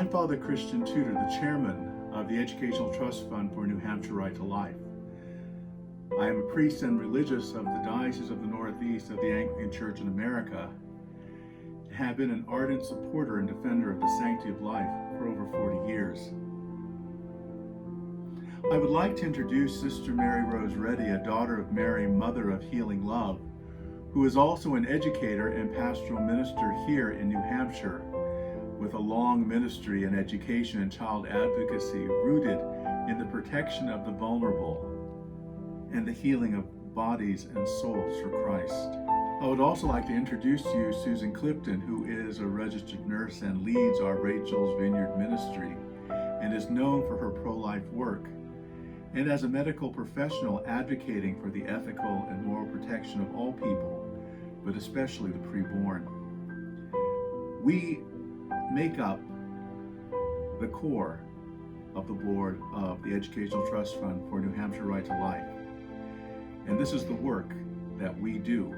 I'm Father Christian Tudor, the chairman of the Educational Trust Fund for New Hampshire Right to Life. I am a priest and religious of the Diocese of the Northeast of the Anglican Church in America, and have been an ardent supporter and defender of the sanctity of life for over 40 years. I would like to introduce Sister Mary Rose Reddy, a daughter of Mary, Mother of Healing Love, who is also an educator and pastoral minister here in New Hampshire, with a long ministry in education and child advocacy rooted in the protection of the vulnerable and the healing of bodies and souls for Christ. I would also like to introduce to you Susan Clifton, who is a registered nurse and leads our Rachel's Vineyard ministry and is known for her pro-life work, and as a medical professional advocating for the ethical and moral protection of all people, but especially the preborn. We make up the core of the board of the Educational Trust Fund for New Hampshire Right to Life. And this is the work that we do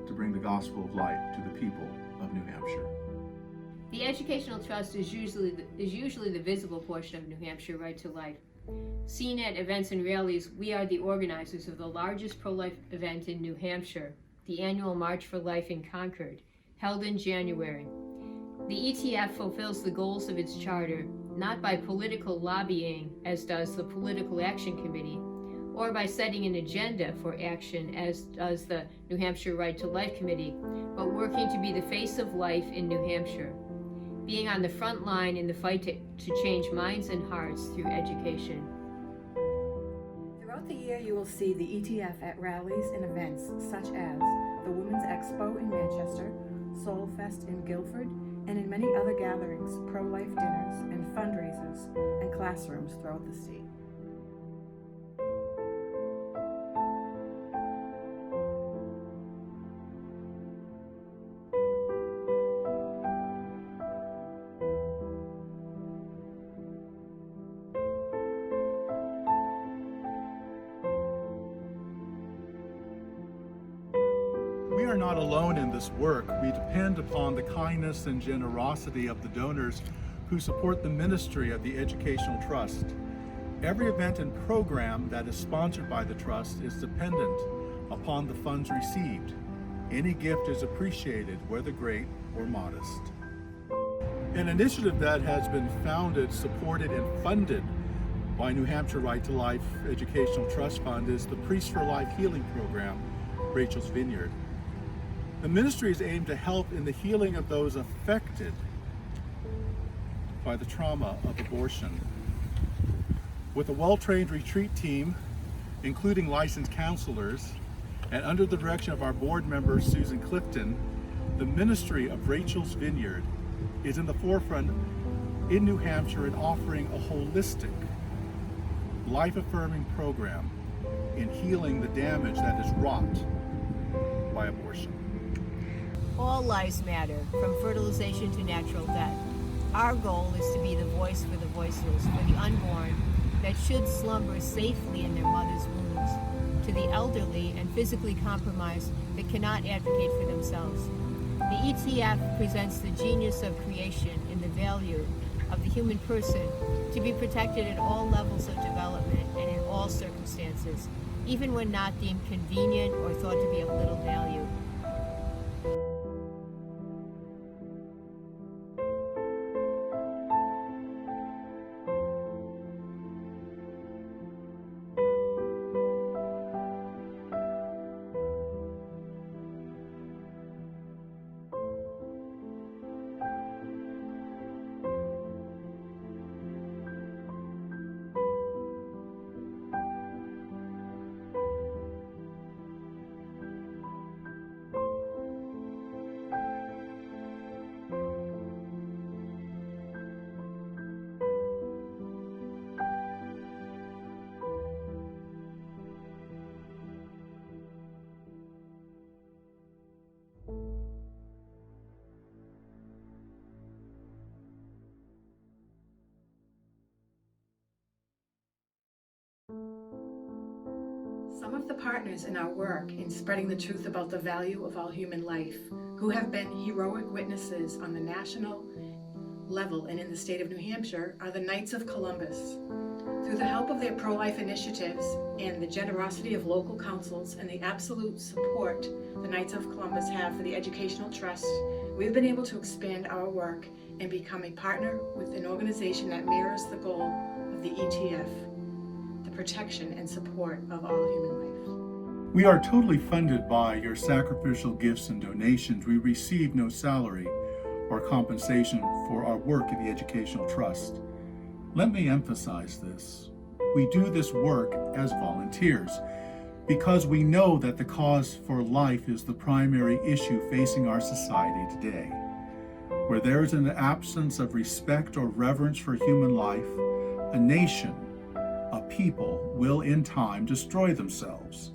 to bring the gospel of life to the people of New Hampshire. The Educational Trust is usually the visible portion of New Hampshire Right to Life. Seen at events and rallies, we are the organizers of the largest pro-life event in New Hampshire, the annual March for Life in Concord, held in January. The ETF fulfills the goals of its charter not by political lobbying, as does the Political Action Committee, or by setting an agenda for action, as does the New Hampshire Right to Life Committee, but working to be the face of life in New Hampshire, being on the front line in the fight to change minds and hearts through education. Throughout the year, you will see the ETF at rallies and events such as the Women's Expo in Manchester, Soul Fest in Guilford, and in many other gatherings, pro-life dinners, and fundraisers, and classrooms throughout the state. We are not alone in this work. We depend upon the kindness and generosity of the donors who support the ministry of the Educational Trust. Every event and program that is sponsored by the Trust is dependent upon the funds received. Any gift is appreciated, whether great or modest. An initiative that has been founded, supported, and funded by New Hampshire Right to Life Educational Trust Fund is the Priest for Life Healing Program, Rachel's Vineyard. The ministry is aimed to help in the healing of those affected by the trauma of abortion. With a well-trained retreat team, including licensed counselors, and under the direction of our board member, Susan Clifton, the ministry of Rachel's Vineyard is in the forefront in New Hampshire in offering a holistic, life-affirming program in healing the damage that is wrought by abortion. All lives matter, from fertilization to natural death. Our goal is to be the voice for the voiceless, for the unborn that should slumber safely in their mother's wombs, to the elderly and physically compromised that cannot advocate for themselves. The ETF presents the genius of creation in the value of the human person to be protected at all levels of development and in all circumstances, even when not deemed convenient or thought to be of little value. Some of the partners in our work in spreading the truth about the value of all human life, who have been heroic witnesses on the national, level and in the state of New Hampshire are the Knights of Columbus. Through the help of their pro-life initiatives and the generosity of local councils and the absolute support the Knights of Columbus have for the Educational Trust, we've been able to expand our work and become a partner with an organization that mirrors the goal of the ETF, the protection and support of all human life. We are totally funded by your sacrificial gifts and donations. We receive no salary or compensation for our work at the Educational Trust. Let me emphasize this. We do this work as volunteers because we know that the cause for life is the primary issue facing our society today. Where there is an absence of respect or reverence for human life, a nation, a people will in time destroy themselves.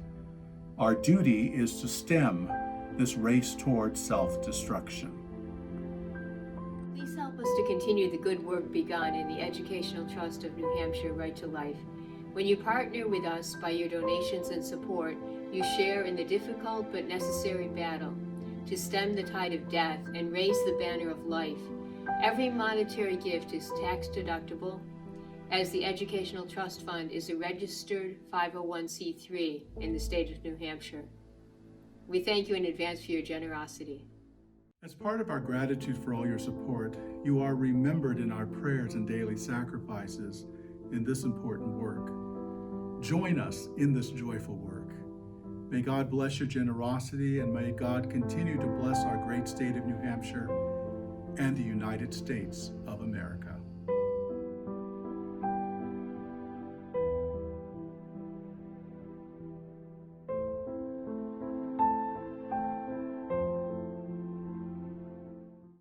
Our duty is to stem this race towards self-destruction. Please help us to continue the good work begun in the Educational Trust of New Hampshire Right to Life. When you partner with us by your donations and support, you share in the difficult but necessary battle to stem the tide of death and raise the banner of life. Every monetary gift is tax deductible, as the Educational Trust Fund is a registered 501c3 in the state of New Hampshire. We thank you in advance for your generosity. As part of our gratitude for all your support, you are remembered in our prayers and daily sacrifices in this important work. Join us in this joyful work. May God bless your generosity, and may God continue to bless our great state of New Hampshire and the United States of America.